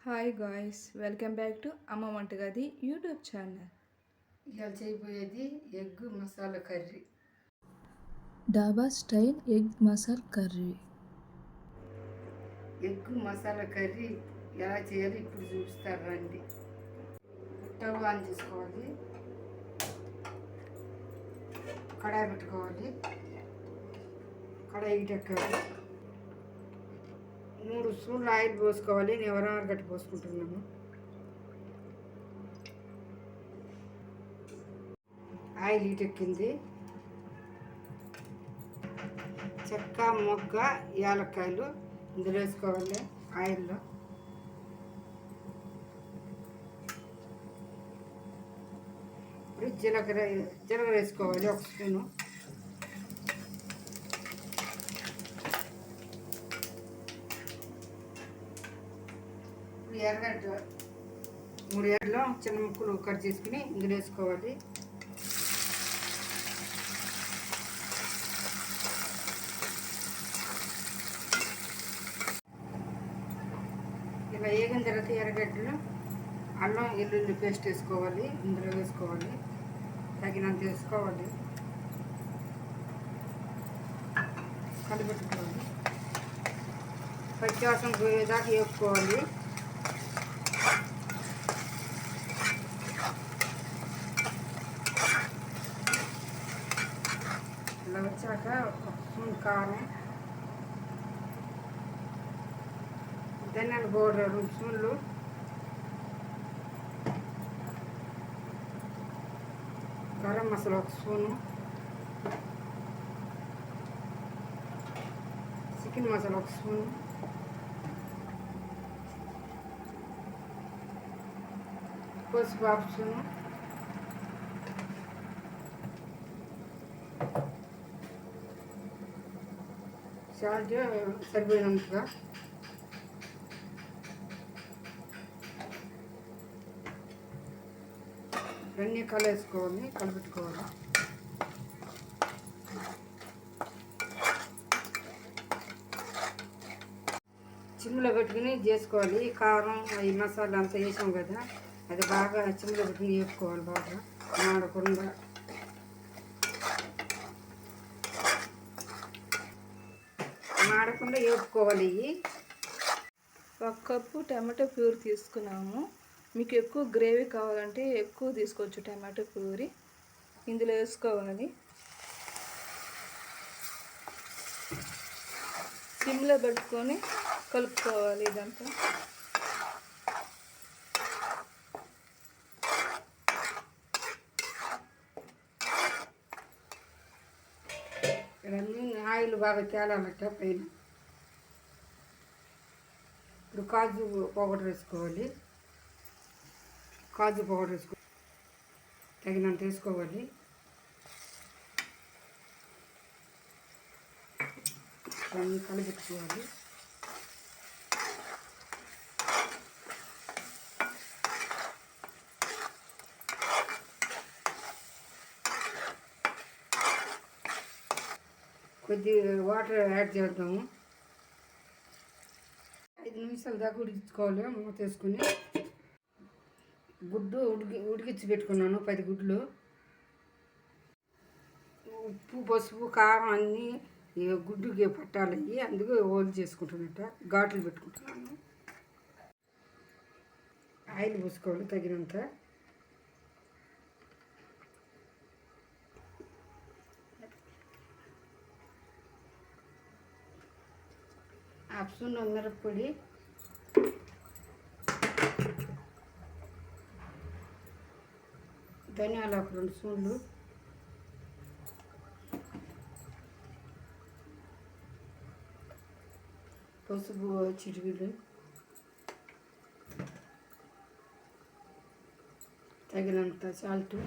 Hi guys, welcome back to అమ్మ వంటగది YouTube channel. ఇవాళ చేయబోయేది ఎగ్ మసాలా కర్రీ. డాబా style egg masala curry. Egg masala curry ఎలా చేయాలో ఇప్పుడు చూపిస్తారు రండి. స్టవ్ ఆన్ చేసుకోవాలి, కడాయి పెట్టుకోవాలి, కడాయి ఎక్కాలి, 3 స్పూన్లు ఆయిల్ పోసుకోవాలి. నేను ఎవరెవరు గట్టి పోసుకుంటున్నాను. ఆయిల్ ఎక్కింది, చెక్క మొగ్గ యాలక్కాయలు ఇందులో వేసుకోవాలి. ఆయిల్లో ఇప్పుడు జీలకర్ర వేసుకోవాలి 1 స్పూను. ఇప్పుడు ఎర్రగడ్డ 3 ఎర్రలు చిన్న ముక్కలు కట్ చేసుకుని ఇందులో వేసుకోవాలి. ఇలా వేగిన తర్వాత ఎర్రగడ్డలు అల్లం వెల్లుల్లి పేస్ట్ వేసుకోవాలి. ఇందులో వేసుకోవాలి, తగినంత వేసుకోవాలి, కలిపెట్టుకోవాలి. పచ్చివాసన పోయేదాకా వేసుకోవాలి. ఇలా వచ్చాక 1 స్పూన్ కారం, ధనియాల పౌడర్ 2 స్పూన్లు, garam masala 1 spoon, chicken masala 1 spoon, పసుపు 1/2 స్పూను, సాల్ట్ సరిపోయినంతగా, ఇవన్నీ కలిపేసుకోవాలి, కలిపెట్టుకోవాలి. చిమ్ములో పెట్టుకుని చేసుకోవాలి. కారం ఈ మసాలా అంతా వేసాం కదా, అది బాగా చిమ్ములో పెట్టుకుని వేపుకోవాలి. బాగా మాడకుండా వేపుకోవాలి. 1 కప్పు టమాటో ప్యూరీ తీసుకున్నాము. మీకు ఎక్కువ గ్రేవీ కావాలంటే ఎక్కువ తీసుకోవచ్చు టమాటో ప్యూరీ. ఇందులో వేసుకోవాలి. సిమ్లో పెట్టుకొని కలుపుకోవాలి. ఇదంతా ఆయిల్ బాగా తేలాలట పైన. ఇప్పుడు కాజు పౌడర్ వేసుకోవాలి. కాజు పౌడర్ తగినంత వేసుకోవాలి. దాన్ని కలిపెట్టుకోవాలి. కొద్దిగా వాటర్ యాడ్ చేద్దాము. 5 నిమిషాల దాకా ఉడికించుకోవాలి. మూత వేసుకుని గుడ్డు ఉడికించి పెట్టుకున్నాను 10 గుడ్లు. ఉప్పు పసుపు కారం అన్నీ గుడ్డుకి పట్టాలి. అందుకు ఓల్ చేసుకుంటున్నట్ట ఘాట్లు పెట్టుకుంటున్నాను. ఆయిల్ పోసుకోవాలి తగినంత. స్పూన్ మిరప్పొడి, ధనియాలు 2 స్పూన్లు, పసుపు చిటికీలు, తగినంత సాల్ట్,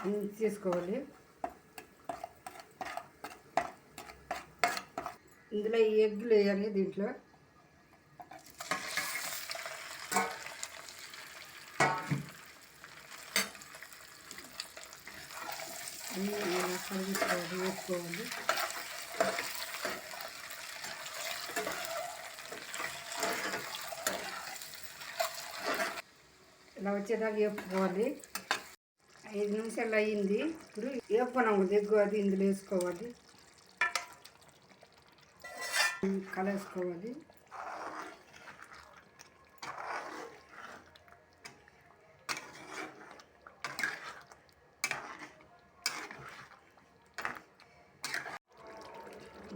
అన్నీ తీసుకోవాలి. ఇందులో ఈ ఎగ్గులు వేయాలి. దీంట్లో అన్నీ ఇలా కలిపి వేసుకోవాలి. ఇలా వచ్చేదాకా వేపుకోవాలి. 5 నిమిషాలు అయ్యింది. ఇప్పుడు వేపుకున్నాం ఎగ్గు అది ఇందులో వేసుకోవాలి, కలేసుకోవాలి.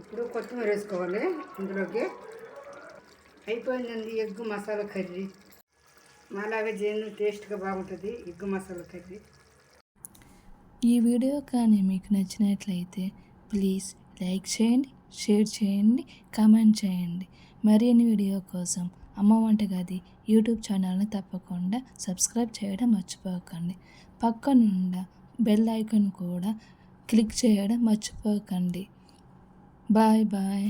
ఇప్పుడు కొత్తిమీర వేసుకోవాలి ఇందులోకి. అయిపోయిందండి ఎగ్గు మసాలా కర్రీ. అలాగే చేయండి, టేస్ట్గా బాగుంటుంది ఎగ్గు మసాలా కర్రీ. ఈ వీడియో కానీ మీకు నచ్చినట్లయితే ప్లీజ్ లైక్ చేయండి, షేర్ చేయండి, కామెంట్ చేయండి. మరిన్ని వీడియో కోసం అమ్మ వంటగది యూట్యూబ్ ఛానల్ని తప్పకుండా సబ్స్క్రైబ్ చేయడం మర్చిపోకండి. పక్కనున్న బెల్ ఐకాన్ కూడా క్లిక్ చేయడం మర్చిపోకండి. Bye bye.